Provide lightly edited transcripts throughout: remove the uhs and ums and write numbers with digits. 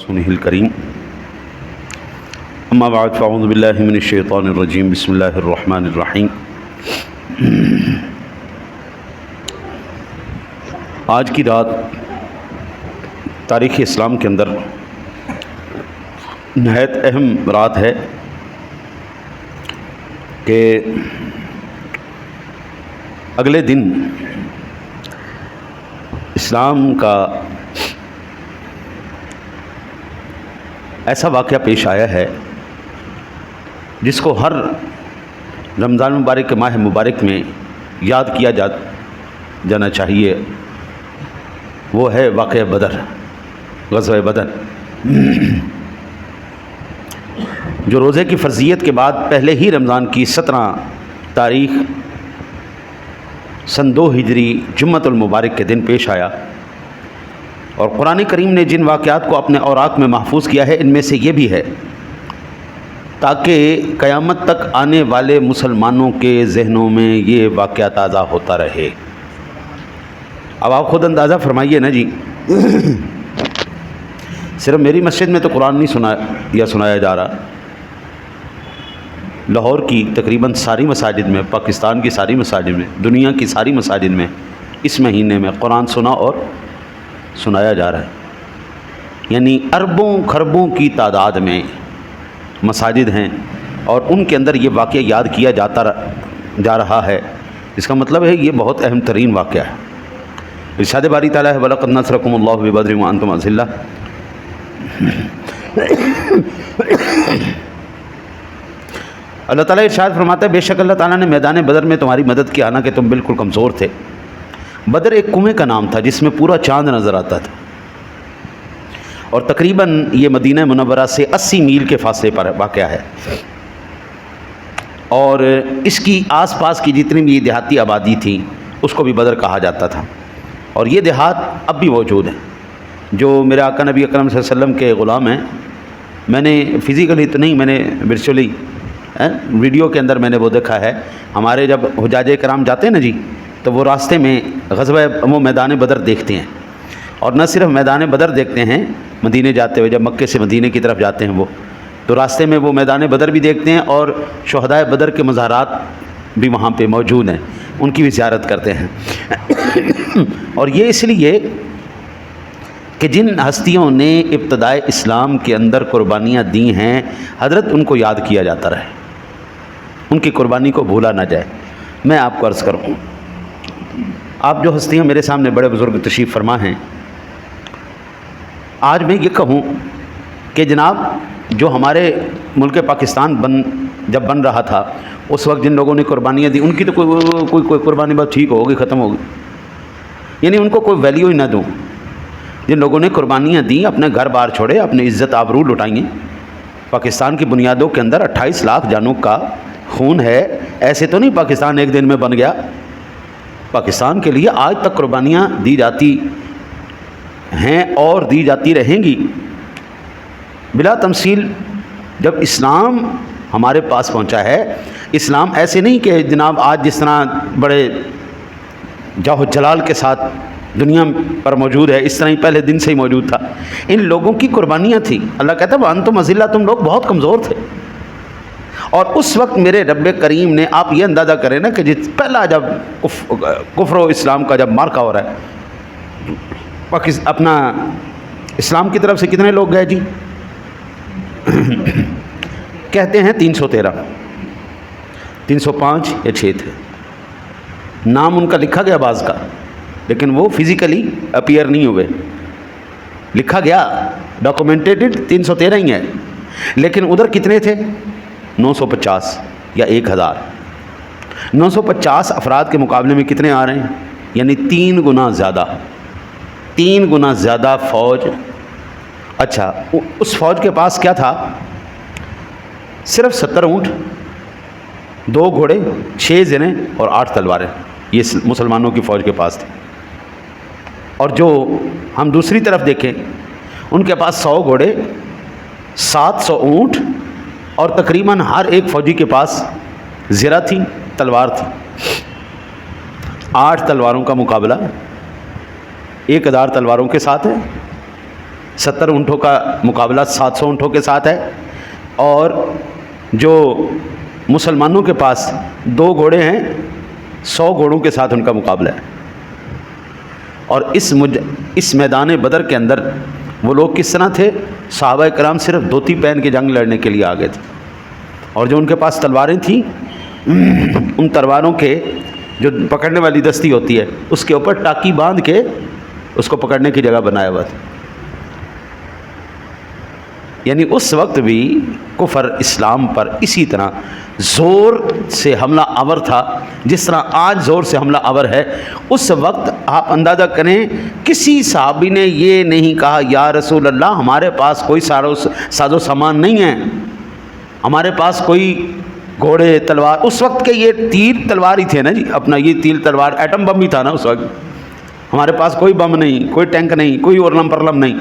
رسوله الكريم اما بعد فاعوذ بالله من الشیطان الرجیم بسم اللہ الرحمن الرحیم۔ آج کی رات تاریخ اسلام کے اندر نہایت اہم رات ہے کہ اگلے دن اسلام کا ایسا واقعہ پیش آیا ہے جس کو ہر رمضان مبارک کے ماہ مبارک میں یاد کیا جانا چاہیے۔ وہ ہے واقعہ بدر، غزوہ بدر، جو روزے کی فرضیت کے بعد پہلے ہی رمضان کی 17 تاریخ سن 2 ہجری جمعۃ المبارک کے دن پیش آیا، اور قرآن کریم نے جن واقعات کو اپنے اوراق میں محفوظ کیا ہے ان میں سے یہ بھی ہے تاکہ قیامت تک آنے والے مسلمانوں کے ذہنوں میں یہ واقعہ تازہ ہوتا رہے۔ اب آپ خود اندازہ فرمائیے نا جی، صرف میری مسجد میں تو قرآن نہیں سنایا جا رہا، لاہور کی تقریباً ساری مساجد میں، پاکستان کی ساری مساجد میں، دنیا کی ساری مساجد میں اس مہینے میں قرآن سنا اور سنایا جا رہا ہے۔ یعنی اربوں خربوں کی تعداد میں مساجد ہیں اور ان کے اندر یہ واقعہ یاد کیا جا رہا ہے۔ اس کا مطلب ہے یہ بہت اہم ترین واقعہ ہے۔ ارشاد باری تعالیٰ ہے وَلَقَدْ نَصْرَكُمُ اللَّهُ بِبَدْرٍ وَأَنْتُمْ أَذِلَّةٌ۔ اللہ تعالیٰ ارشاد فرماتا ہے بے شک اللہ تعالیٰ نے میدان بدر میں تمہاری مدد کی، حالانکہ تم بالکل کمزور تھے۔ بدر ایک کنویں کا نام تھا جس میں پورا چاند نظر آتا تھا، اور تقریباً یہ مدینہ منورہ سے 80 میل کے فاصلے پر واقع ہے، اور اس کی آس پاس کی جتنی بھی دیہاتی آبادی تھی اس کو بھی بدر کہا جاتا تھا، اور یہ دیہات اب بھی موجود ہیں۔ جو میرے آقا نبی اکرم صلی اللہ علیہ وسلم کے غلام ہیں، میں نے فزیکلی تو نہیں، میں نے ورچولی ویڈیو کے اندر میں نے وہ دیکھا ہے۔ ہمارے جب حجاج کرام جاتے ہیں نا جی، تو وہ راستے میں وہ میدان بدر دیکھتے ہیں، اور نہ صرف میدان بدر دیکھتے ہیں مدینے جاتے ہوئے، جب مکے سے مدینے کی طرف جاتے ہیں وہ تو راستے میں وہ میدان بدر بھی دیکھتے ہیں، اور شہدائے بدر کے مزارات بھی وہاں پہ موجود ہیں، ان کی بھی زیارت کرتے ہیں۔ اور یہ اس لیے کہ جن ہستیوں نے ابتدائے اسلام کے اندر قربانیاں دی ہیں، حضرت ان کو یاد کیا جاتا رہے، ان کی قربانی کو بھولا نہ جائے۔ میں آپ کو عرض کروں، آپ جو ہستیاں میرے سامنے بڑے بزرگ تشریف فرما ہیں، آج میں یہ کہوں کہ جناب جو ہمارے ملک پاکستان جب بن رہا تھا اس وقت جن لوگوں نے قربانیاں دی، ان کی تو کوئی قربانی بس ٹھیک ہوگی، ختم ہوگی، یعنی ان کو کوئی ویلیو ہی نہ دوں۔ جن لوگوں نے قربانیاں دیں، اپنے گھر بار چھوڑے، اپنے عزت آبرو لٹائیں، پاکستان کی بنیادوں کے اندر 28 لاکھ جانوں کا خون ہے، ایسے تو نہیں پاکستان ایک دن میں بن گیا۔ پاکستان کے لیے آج تک قربانیاں دی جاتی ہیں اور دی جاتی رہیں گی بلا تمثیل۔ جب اسلام ہمارے پاس پہنچا ہے، اسلام ایسے نہیں کہ جناب آج جس طرح بڑے جاہ و جلال کے ساتھ دنیا پر موجود ہے، اس طرح ہی پہلے دن سے ہی موجود تھا۔ ان لوگوں کی قربانیاں تھیں۔ اللہ کہتا ہے وَأَنْتُمْ أَذِلَّةٌ، تم لوگ بہت کمزور تھے، اور اس وقت میرے رب کریم نے، آپ یہ اندازہ کریں نا کہ پہلا جب کفر و اسلام کا جب مارکا ہو رہا ہے، اپنا اسلام کی طرف سے کتنے لوگ گئے جی؟ کہتے ہیں 313، 305 یا 6 تھے۔ نام ان کا لکھا گیا بعض کا، لیکن وہ فزیکلی اپیئر نہیں ہوئے۔ لکھا گیا ڈاکومنٹیڈ 313 ہی ہے، لیکن ادھر کتنے تھے؟ 950 یا 1000۔ 950 افراد کے مقابلے میں کتنے آ رہے ہیں؟ یعنی 3 گنا زیادہ، 3 گنا زیادہ فوج۔ اچھا، اس فوج کے پاس کیا تھا؟ صرف 70 اونٹ، 2 گھوڑے، 6 زنے اور 8 تلواریں، یہ مسلمانوں کی فوج کے پاس تھی۔ اور جو ہم دوسری طرف دیکھیں، ان کے پاس 100 گھوڑے، 700 اونٹ، اور تقریباً ہر ایک فوجی کے پاس زرہ تھی، تلوار تھی۔ 8 تلواروں کا مقابلہ 1000 تلواروں کے ساتھ ہے، 70 اونٹوں کا مقابلہ 700 اونٹوں کے ساتھ ہے، اور جو مسلمانوں کے پاس 2 گھوڑے ہیں 100 گھوڑوں کے ساتھ ان کا مقابلہ ہے۔ اور اس میدان بدر کے اندر وہ لوگ کس طرح تھے؟ صحابہ کرام صرف دھوتی پہن کے جنگ لڑنے کے لیے آگے تھے، اور جو ان کے پاس تلواریں تھیں ان تلواروں کے جو پکڑنے والی دستی ہوتی ہے اس کے اوپر ٹاکی باندھ کے اس کو پکڑنے کی جگہ بنایا ہوا تھا۔ یعنی اس وقت بھی کفر اسلام پر اسی طرح زور سے حملہ آور تھا جس طرح آج زور سے حملہ آور ہے۔ اس وقت آپ اندازہ کریں کسی صحابی نے یہ نہیں کہا یا رسول اللہ ہمارے پاس کوئی ساز و سامان نہیں ہے، ہمارے پاس کوئی گھوڑے تلوار، اس وقت کے یہ تیر تلوار ہی تھے نا جی، اپنا یہ تیر تلوار ایٹم بم ہی تھا نا اس وقت، ہمارے پاس کوئی بم نہیں، کوئی ٹینک نہیں، کوئی اورلم پرلم نہیں۔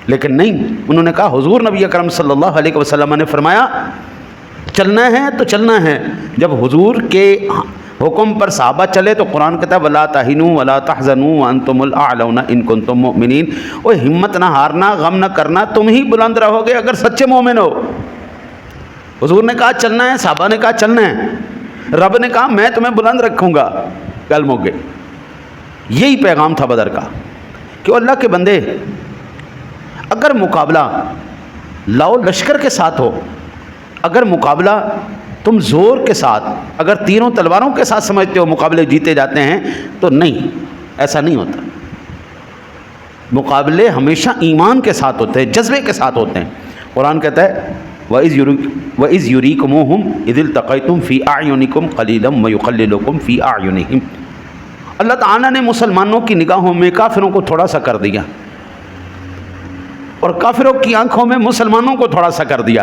لیکن نہیں، انہوں نے کہا حضور نبی اکرم صلی اللہ علیہ وسلم نے فرمایا چلنا ہے تو چلنا ہے۔ جب حضور کے حکم پر صحابہ چلے تو قرآن کہتا ہے وَلَا تَهِنُوا وَلَا تَحْزَنُوا وَأَنْتُمُ الْأَعْلَوْنَ إِن كُنتُم مُؤْمِنِينَ، وہ ہمت نہ ہارنا، غم نہ کرنا، تم ہی بلند رہو گے اگر سچے مومن ہو۔ حضور نے کہا چلنا ہے، صحابہ نے کہا چلنا ہے، رب نے کہا میں تمہیں بلند رکھوں گا کلموں کے۔ یہی پیغام تھا بدر کا کہ اللہ کے بندے اگر مقابلہ لاؤ لشکر کے ساتھ ہو، اگر مقابلہ تم زور کے ساتھ، اگر تیروں تلواروں کے ساتھ سمجھتے ہو مقابلے جیتے جاتے ہیں تو نہیں، ایسا نہیں ہوتا۔ مقابلے ہمیشہ ایمان کے ساتھ ہوتے ہیں، جذبے کے ساتھ ہوتے ہیں۔ قرآن کہتا ہے وَإِذْ يُرِيكُمُوهُمْ إِذِ الْتَقَيْتُمْ فِي أَعْيُنِكُمْ قَلِيلًا وَيُقَلِّلُكُمْ فِي أَعْيُنِهِمْ۔ اللہ تعالیٰ نے مسلمانوں کی نگاہوں میں کافروں کو تھوڑا سا کر دیا، اور کافروں کی آنکھوں میں مسلمانوں کو تھوڑا سا کر دیا۔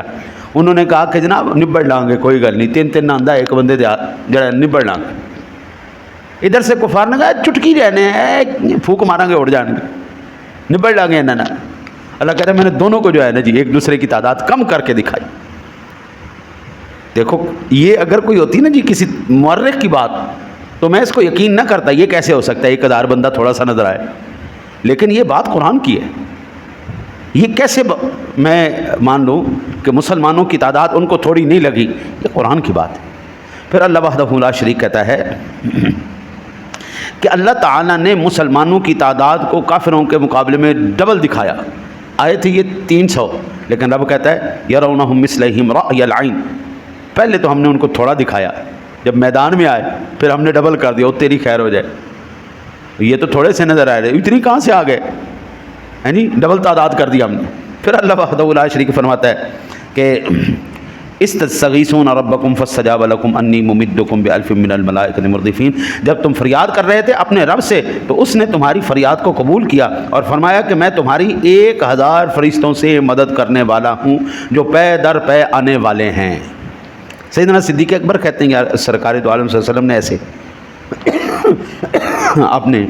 انہوں نے کہا کہ جناب نبڑ لائیں گے، کوئی گل نہیں، 3 ناندہ ایک بندے جڑا نبڑ لائیں گے۔ ادھر سے کفار نے کہا چٹکی رہنے ہیں، پھوک ماریں گے اڑ جان گے، نبڑ لائیں گے انہوں نے۔ اللہ کہتا ہے میں نے دونوں کو جو ہے نا جی ایک دوسرے کی تعداد کم کر کے دکھائی۔ دیکھو یہ اگر کوئی ہوتی نا جی کسی مورخ کی بات تو میں اس کو یقین نہ کرتا، یہ کیسے ہو سکتا ہے 1000 بندہ تھوڑا سا نظر آئے، لیکن یہ بات قرآن کی ہے۔ یہ کیسے میں مان لوں کہ مسلمانوں کی تعداد ان کو تھوڑی نہیں لگی؟ یہ قرآن کی بات ہے۔ پھر اللہ وحدہ لا شریک کہتا ہے کہ اللہ تعالیٰ نے مسلمانوں کی تعداد کو کافروں کے مقابلے میں ڈبل دکھایا۔ آئے تھے یہ 300، لیکن رب کہتا ہے یرونہم مثلہم رأی العین، پہلے تو ہم نے ان کو تھوڑا دکھایا، جب میدان میں آئے پھر ہم نے ڈبل کر دیا، وہ تیری خیر ہو جائے۔ یہ تو تھوڑے سے نظر آ رہے، اتنی کہاں سے آ گئے؟ یعنی ڈبل تعداد کر دیا ہم نے۔ پھر اللہ وحدہ لا شریک فرماتا ہے کہ استغیثون ربکم فاستجاب لکم انی ممدکم بألف من الملائکۃ مردفین، جب تم فریاد کر رہے تھے اپنے رب سے تو اس نے تمہاری فریاد کو قبول کیا اور فرمایا کہ میں تمہاری 1000 فرشتوں سے مدد کرنے والا ہوں جو پے در پے آنے والے ہیں۔ سیدنا صدیق اکبر کہتے ہیں یار سرکار دو عالم صلی اللہ علیہ وسلم نے ایسے اپنے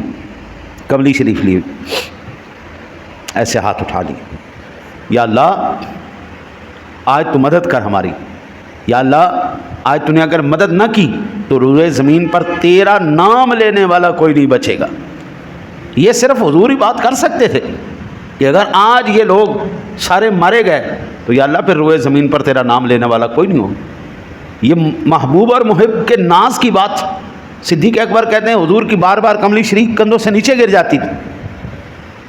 کملی شریف لی، ایسے ہاتھ اٹھا لیے، یا اللہ آج تو مدد کر ہماری، یا اللہ آج تو نے اگر مدد نہ کی تو روئے زمین پر تیرا نام لینے والا کوئی نہیں بچے گا۔ یہ صرف حضور ہی بات کر سکتے تھے کہ اگر آج یہ لوگ سارے مارے گئے تو یا اللہ پھر روئے زمین پر تیرا نام لینے والا کوئی نہیں ہوگا۔ یہ محبوب اور محب کے ناز کی بات۔ صدیق اکبر کہتے ہیں حضور کی بار بار کملی شریف کندھوں سے نیچے گر جاتی تھی،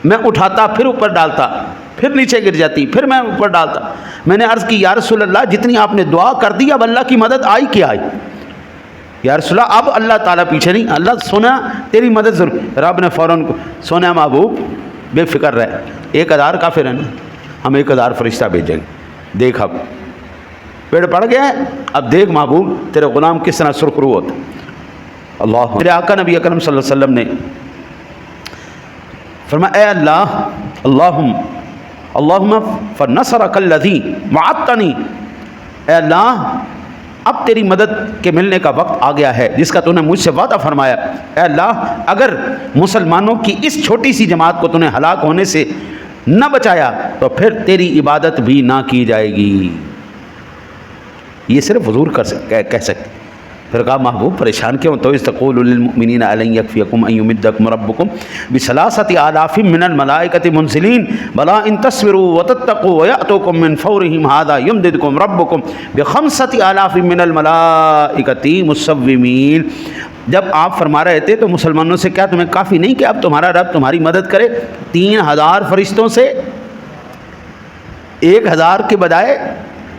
میں اٹھاتا پھر اوپر ڈالتا، پھر نیچے گر جاتی، پھر میں اوپر ڈالتا۔ میں نے عرض کی یا رسول اللہ جتنی آپ نے دعا کر دی اب اللہ کی مدد آئی کہ آئی؟ یا رسول اللہ اب اللہ تعالیٰ پیچھے نہیں، اللہ سونا تیری مدد ضرور۔ رب نے فوراً سونا محبوب بے فکر رہے، 1000 کافر ہیں، ہم 1000 فرشتہ بھیجیں گے، دیکھ اب پیڑ پڑ گیا ہے، اب دیکھ محبوب تیرے غلام کس طرح سرخرو ہوتا۔ اللہ میرے آقا نبی اکرم صلی اللہ علیہ وسلم نے فرمایا اے اللہ اللہم فنصرک الذی وعدتنی، اے اللہ اب تیری مدد کے ملنے کا وقت آ گیا ہے جس کا تو نے مجھ سے وعدہ فرمایا۔ اے اللہ اگر مسلمانوں کی اس چھوٹی سی جماعت کو تو نے ہلاک ہونے سے نہ بچایا تو پھر تیری عبادت بھی نہ کی جائے گی۔ یہ صرف حضور کہہ سکتے، پھر کہا محبوب پریشان کیوں؟ تو استقول للمؤمنین الن یکفیکم ان یمدکم ربکم بثلاثۃ آلاف من الملائکۃ منزلین بلا ان تصبروا وتتقوا ویأتوکم من فورہم ھذا یمددکم ربکم بخمسۃ آلاف من الملائکۃ مصومین. جب آپ فرما رہے تھے تو مسلمانوں سے کیا تمہیں کافی نہیں کہ اب تمہارا رب تمہاری مدد کرے 3000 فرشتوں سے 1000 کے بجائے؟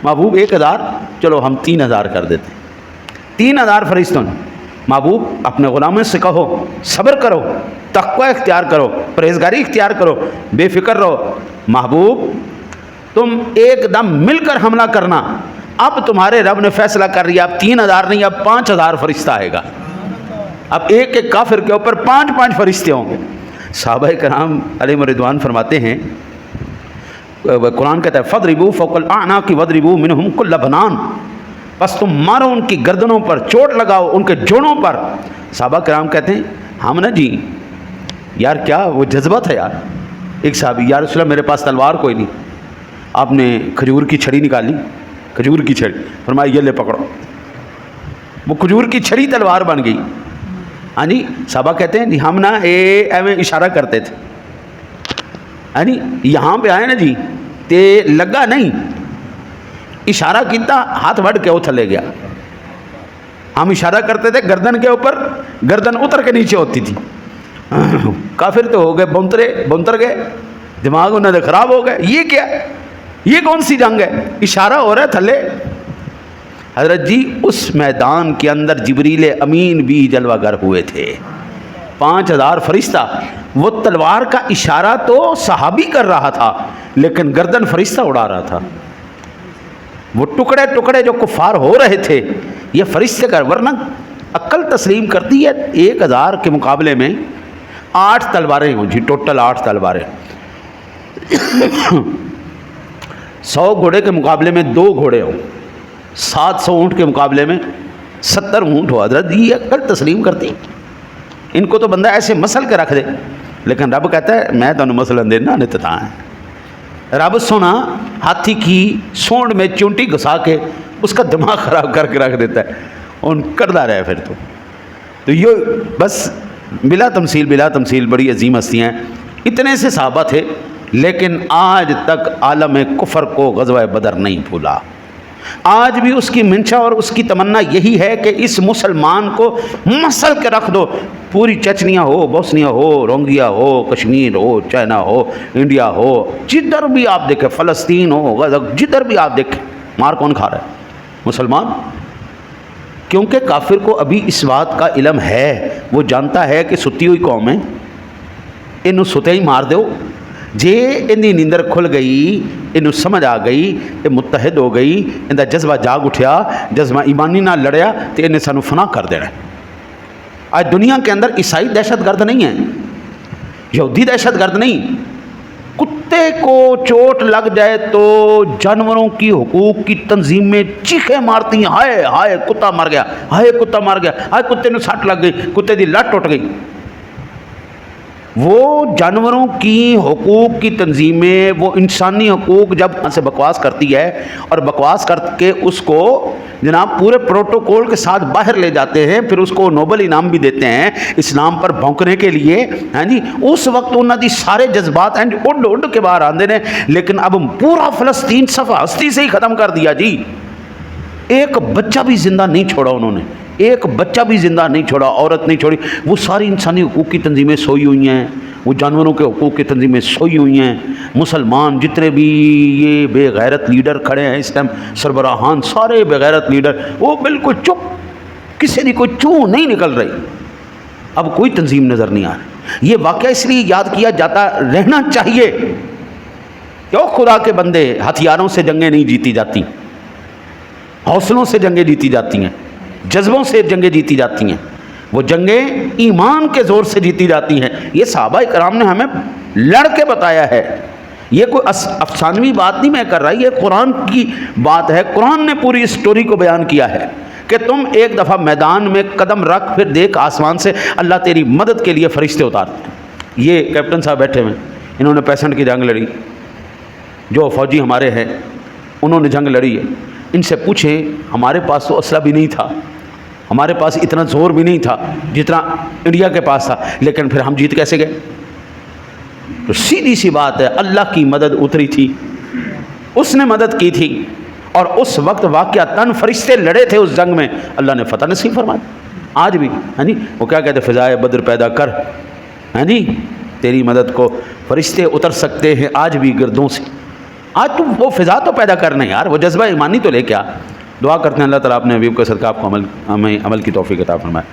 محبوب 1000 چلو ہم 3000 کر دیتے. 3000 فرشتوں نے. محبوب اپنے غلاموں سے کہو صبر کرو، تقوی اختیار کرو، پرہیزگاری اختیار کرو، بے فکر رہو. محبوب تم ایک دم مل کر حملہ کرنا. اب تمہارے رب نے فیصلہ کر لیا، اب 3000 نہیں، اب 5000 فرشتہ آئے گا. اب ایک ایک کافر کے اوپر 5 فرشتے ہوں گے. صحابہ کرام علیہم رضوان فرماتے ہیں، قرآن کہتا ہے فَضْرِبُوا فَوْقَ الْأَعْنَاقِ وَاضْرِبُوا مِنْهُمْ كُلَّ بَنَانٍ، بس تم مارو ان کی گردنوں پر، چوٹ لگاؤ ان کے جوڑوں پر. صحابہ کرام کہتے ہیں ہم نا جی یار کیا وہ جذبہ تھا یار. ایک صحابی یا رسول اللہ میرے پاس تلوار کوئی نہیں. آپ نے کھجور کی چھڑی نکالی، کھجور کی چھڑی، فرمایا یہ لے پکڑو. وہ کھجور کی چھڑی تلوار بن گئی. ہاں جی صحابہ کہتے ہیں جی ہم نا ایویں اشارہ کرتے تھے، ہاں جی یہاں پہ آئے نا جی تے لگا نہیں، اشارہ کیتا ہاتھ وڑ کے وہ تھلے گیا. ہم اشارہ کرتے تھے گردن کے اوپر، گردن اتر کے نیچے ہوتی تھی. کافر تو ہو گئے بنتر گئے، دماغ انہوں نے خراب ہو گئے. یہ کیا، یہ کون سی جنگ ہے؟ اشارہ ہو رہا ہے تھلے. حضرت جی اس میدان کے اندر جبریل امین بھی جلوہ گر ہوئے تھے. 5000 فرشتہ. وہ تلوار کا اشارہ تو صحابی کر رہا تھا لیکن گردن فرشتہ اڑا رہا تھا. وہ ٹکڑے ٹکڑے جو کفار ہو رہے تھے یہ فرشتے کر. ورنہ عقل تسلیم کرتی ہے 1000 کے مقابلے میں 8 تلواریں ہوں جی، ٹوٹل 8 تلواریں. 100 گھوڑے کے مقابلے میں 2 گھوڑے ہوں، 700 اونٹ کے مقابلے میں 70 اونٹ ہو. حضرت یہ عقل تسلیم کرتی. ان کو تو بندہ ایسے مسل کے رکھ دے، لیکن رب کہتا ہے میں تو مسلن دینا نتتا ہے. رب سونا ہاتھی کی سونڈ میں چونٹی گھسا کے اس کا دماغ خراب کر کے رکھ دیتا ہے، ان کردا رہے پھر. تو یہ بس بلا تمثیل بڑی عظیم ہستیاں ہیں. اتنے سے صحابہ تھے لیکن آج تک عالم کفر کو غزوہ بدر نہیں بھولا. آج بھی اس کی منشا اور اس کی تمنا یہی ہے کہ اس مسلمان کو مسل کے رکھ دو. پوری چچنیا ہو، بوسنیا ہو، رونگیا ہو، کشمیر ہو، چائنا ہو، انڈیا ہو، جدھر بھی آپ دیکھیں، فلسطین ہو، غزہ، جدھر بھی آپ دیکھیں، مار کون کھا رہا ہے؟ مسلمان. کیونکہ کافر کو ابھی اس بات کا علم ہے، وہ جانتا ہے کہ ستی ہوئی قوم ہے، انہوں ستے ہی مار دو. جے اندی نیندر کھل گئی، انہوں سمجھ آ گئی، یہ متحد ہو گئی، اندہ جذبہ جاگ اٹھیا، جذبہ ایمانی نہ لڑیا تو انہیں سانو فنا کر دینا. آج دنیا کے اندر عیسائی دہشت گرد نہیں ہیں، یہودی دہشت گرد نہیں. کتے کو چوٹ لگ جائے تو جانوروں کی حقوق کی تنظیمیں چیخیں مارتی ہیں، ہائے ہائے کتا مر گیا، ہائے کتا مر گیا، ہائے کتے نے سٹ لگ گئی، کتے دی لٹ ٹوٹ گئی. وہ جانوروں کی حقوق کی تنظیمیں، وہ انسانی حقوق جب سے بکواس کرتی ہے اور بکواس کر کے اس کو جناب پورے پروٹوکول کے ساتھ باہر لے جاتے ہیں، پھر اس کو نوبل انعام بھی دیتے ہیں اسلام پر بھونکنے کے لیے. ہاں جی اس وقت انہوں نے سارے جذبات ہیں اڈ کے باہر آندے نے. لیکن اب پورا فلسطین صفحہ ہستی سے ہی ختم کر دیا جی. ایک بچہ بھی زندہ نہیں چھوڑا انہوں نے، ایک بچہ بھی زندہ نہیں چھوڑا، عورت نہیں چھوڑی. وہ ساری انسانی حقوق کی تنظیمیں سوئی ہوئی ہیں، وہ جانوروں کے حقوق کی تنظیمیں سوئی ہوئی ہیں. مسلمان جتنے بھی یہ بے غیرت لیڈر کھڑے ہیں اس ٹائم، سربراہان سارے بے غیرت لیڈر، وہ بالکل چپ، کسی کی کوئی چوں نہیں نکل رہی. اب کوئی تنظیم نظر نہیں آ رہی. یہ واقعہ اس لیے یاد کیا جاتا رہنا چاہیے کہ خدا کے بندے، ہتھیاروں سے جنگیں نہیں جیتی جاتی، حوصلوں سے جنگیں جیتی جاتی ہیں، جذبوں سے جنگیں جیتی جاتی ہیں. وہ جنگیں ایمان کے زور سے جیتی جاتی ہیں. یہ صحابہ کرام نے ہمیں لڑ کے بتایا ہے. یہ کوئی افسانوی بات نہیں میں کر رہا، یہ قرآن کی بات ہے. قرآن نے پوری اسٹوری کو بیان کیا ہے کہ تم ایک دفعہ میدان میں قدم رکھ، پھر دیکھ آسمان سے اللہ تیری مدد کے لیے فرشتے اتارتے ہیں. یہ کیپٹن صاحب بیٹھے ہوئے، انہوں نے 65 کی جنگ لڑی. جو فوجی ہمارے ہیں انہوں نے جنگ لڑی ہے. ان سے پوچھیں ہمارے پاس تو اسلحہ بھی نہیں تھا، ہمارے پاس اتنا زور بھی نہیں تھا جتنا انڈیا کے پاس تھا، لیکن پھر ہم جیت کیسے گئے؟ تو سیدھی سی بات ہے، اللہ کی مدد اتری تھی، اس نے مدد کی تھی، اور اس وقت واقعتاً فرشتے لڑے تھے اس جنگ میں، اللہ نے فتح نصیب فرما دی۔ آج بھی ہاں جی وہ کیا کہتے ہیں، فضائے بدر پیدا کر، ہاں جی تیری مدد کو فرشتے اتر سکتے ہیں آج بھی گردوں سے۔ آج تم وہ فضا تو پیدا کرنا یار، وہ جذبہ ایمانی تو لے کے آ۔ دعا کرتے ہیں اللہ تعالیٰ اپنے حبیب کے صدقہ آپ کو ہمیں عمل کی توفیق عطا فرمائے۔